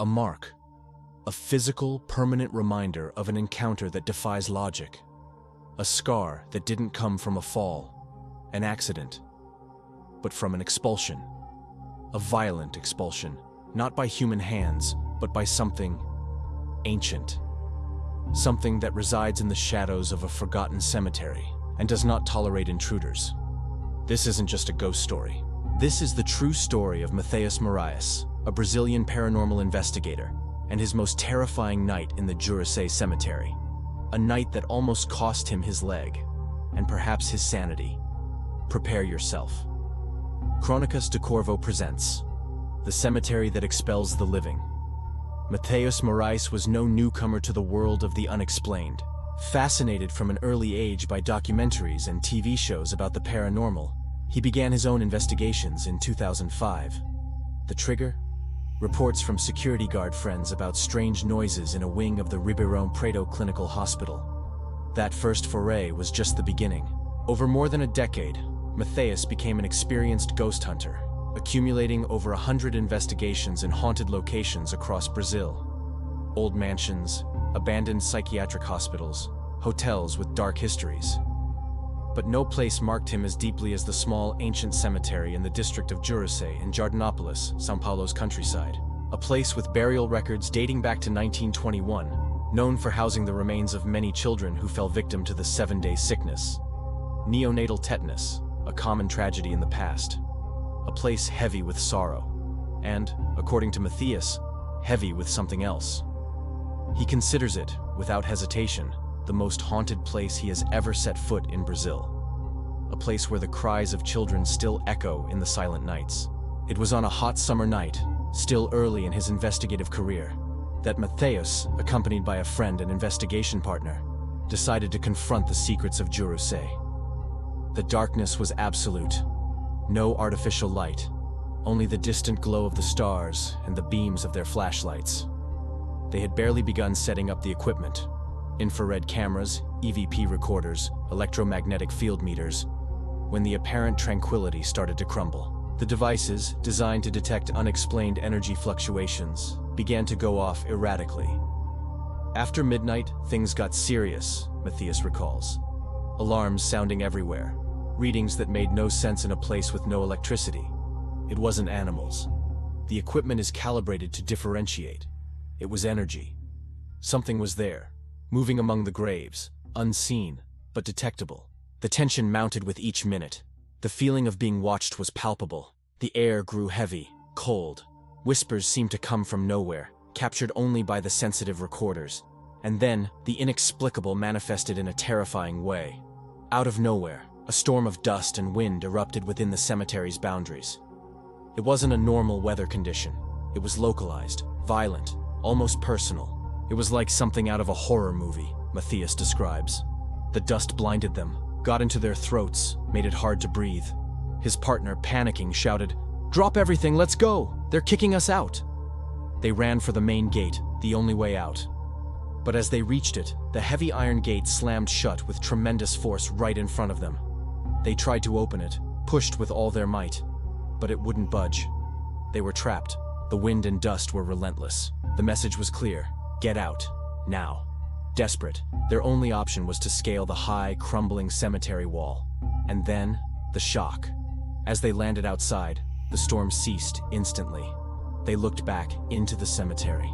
A mark. A physical, permanent reminder of an encounter that defies logic. A scar that didn't come from a fall, an accident, but from an expulsion. A violent expulsion, not by human hands, but by something ancient. Something that resides in the shadows of a forgotten cemetery and does not tolerate intruders. This isn't just a ghost story. This is the true story of Matheus Moraes, a Brazilian paranormal investigator, and his most terrifying night in the Jurucê cemetery. A night that almost cost him his leg, and perhaps his sanity. Prepare yourself. Crônicas de Corvo presents The Cemetery That Expels the Living. Matheus Moraes was no newcomer to the world of the unexplained. Fascinated from an early age by documentaries and TV shows about the paranormal, he began his own investigations in 2005. The trigger? Reports from security guard friends about strange noises in a wing of the Ribeirão Preto Clinical Hospital. That first foray was just the beginning. Over more than a decade, Matheus became an experienced ghost hunter, accumulating over 100 investigations in haunted locations across Brazil. Old mansions, abandoned psychiatric hospitals, hotels with dark histories. But no place marked him as deeply as the small, ancient cemetery in the district of Jurucê in Jardinópolis, São Paulo's countryside. A place with burial records dating back to 1921, known for housing the remains of many children who fell victim to the 7-day sickness. Neonatal tetanus, a common tragedy in the past. A place heavy with sorrow, and, according to Matheus, heavy with something else. He considers it, without hesitation, the most haunted place he has ever set foot in Brazil. A place where the cries of children still echo in the silent nights. It was on a hot summer night, still early in his investigative career, that Matheus, accompanied by a friend and investigation partner, decided to confront the secrets of Jurucê. The darkness was absolute. No artificial light, only the distant glow of the stars and the beams of their flashlights. They had barely begun setting up the equipment. Infrared cameras, EVP recorders, electromagnetic field meters, when the apparent tranquility started to crumble. The devices, designed to detect unexplained energy fluctuations, began to go off erratically. After midnight, things got serious, Matheus recalls. Alarms sounding everywhere, readings that made no sense in a place with no electricity. It wasn't animals. The equipment is calibrated to differentiate. It was energy. Something was there, moving among the graves, unseen, but detectable. The tension mounted with each minute. The feeling of being watched was palpable. The air grew heavy, cold. Whispers seemed to come from nowhere, captured only by the sensitive recorders. And then, the inexplicable manifested in a terrifying way. Out of nowhere, a storm of dust and wind erupted within the cemetery's boundaries. It wasn't a normal weather condition. It was localized, violent, almost personal. It was like something out of a horror movie, Matheus describes. The dust blinded them, got into their throats, made it hard to breathe. His partner, panicking, shouted, "Drop everything, let's go! They're kicking us out!" They ran for the main gate, the only way out. But as they reached it, the heavy iron gate slammed shut with tremendous force right in front of them. They tried to open it, pushed with all their might, but it wouldn't budge. They were trapped. The wind and dust were relentless. The message was clear. Get out. Now. Desperate, their only option was to scale the high, crumbling cemetery wall. And then, the shock. As they landed outside, the storm ceased instantly. They looked back into the cemetery.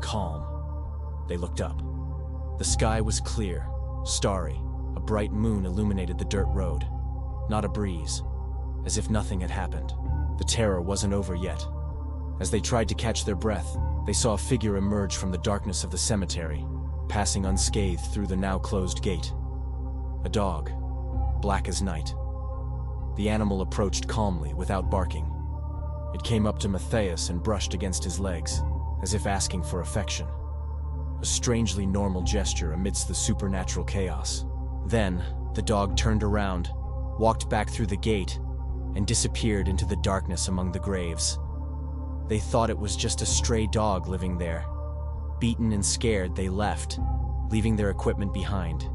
Calm. They looked up. The sky was clear, starry. A bright moon illuminated the dirt road. Not a breeze. As if nothing had happened. The terror wasn't over yet. As they tried to catch their breath, they saw a figure emerge from the darkness of the cemetery, passing unscathed through the now closed gate. A dog, black as night. The animal approached calmly, without barking. It came up to Matheus and brushed against his legs, as if asking for affection. A strangely normal gesture amidst the supernatural chaos. Then, the dog turned around, walked back through the gate, and disappeared into the darkness among the graves. They thought it was just a stray dog living there. Beaten and scared, they left, leaving their equipment behind.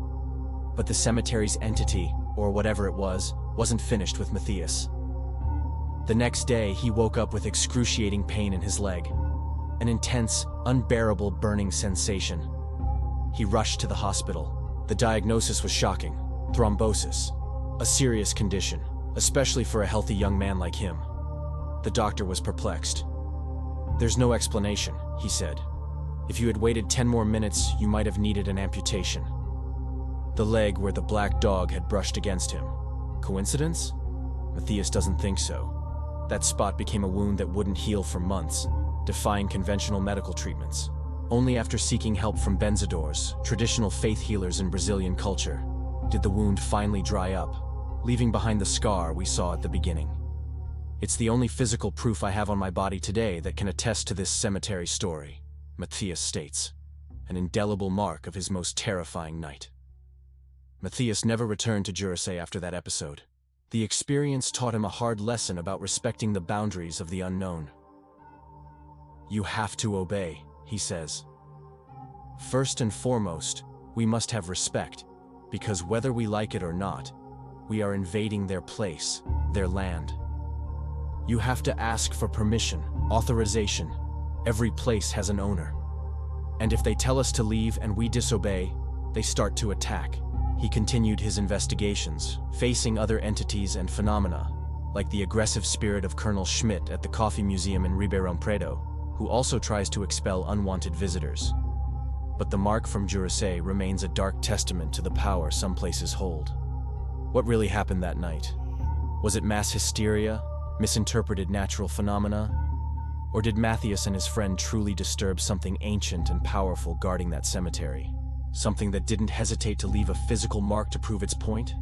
But the cemetery's entity, or whatever it was, wasn't finished with Matheus. The next day, he woke up with excruciating pain in his leg. an intense, unbearable burning sensation. He rushed to the hospital. The diagnosis was shocking: thrombosis, a serious condition, especially for a healthy young man like him. The doctor was perplexed. "There's no explanation," he said. "If you had waited 10 more minutes, you might have needed an amputation." The leg where the black dog had brushed against him. Coincidence? Matthias doesn't think so. That spot became a wound that wouldn't heal for months, defying conventional medical treatments. Only after seeking help from benzodors, traditional faith healers in Brazilian culture, did the wound finally dry up, leaving behind the scar we saw at the beginning. "It's the only physical proof I have on my body today that can attest to this cemetery story," Matthias states, an indelible mark of his most terrifying night. Matthias never returned to Jurucê after that episode. The experience taught him a hard lesson about respecting the boundaries of the unknown. "You have to obey," he says. "First and foremost, we must have respect, because whether we like it or not, we are invading their place, their land. You have to ask for permission, authorization. Every place has an owner. And if they tell us to leave and we disobey, they start to attack." He continued his investigations, facing other entities and phenomena, like the aggressive spirit of Colonel Schmidt at the Coffee Museum in Ribeirão Preto, who also tries to expel unwanted visitors. But the mark from Jurucê remains a dark testament to the power some places hold. What really happened that night? Was it mass hysteria, misinterpreted natural phenomena? Or did Matthias and his friend truly disturb something ancient and powerful guarding that cemetery? Something that didn't hesitate to leave a physical mark to prove its point?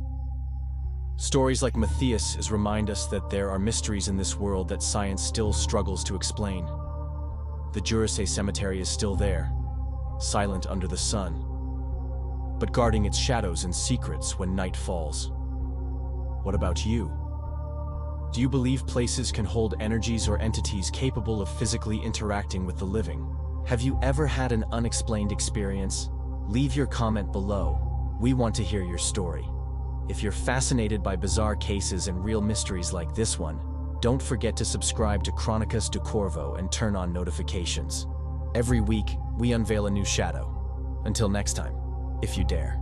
Stories like Matthias' remind us that there are mysteries in this world that science still struggles to explain. The Jurucê cemetery is still there, silent under the sun, but guarding its shadows and secrets when night falls. What about you? Do you believe places can hold energies or entities capable of physically interacting with the living? Have you ever had an unexplained experience? Leave your comment below. We want to hear your story. If you're fascinated by bizarre cases and real mysteries like this one, don't forget to subscribe to Crônicas do Corvo and turn on notifications. Every week, we unveil a new shadow. Until next time, if you dare.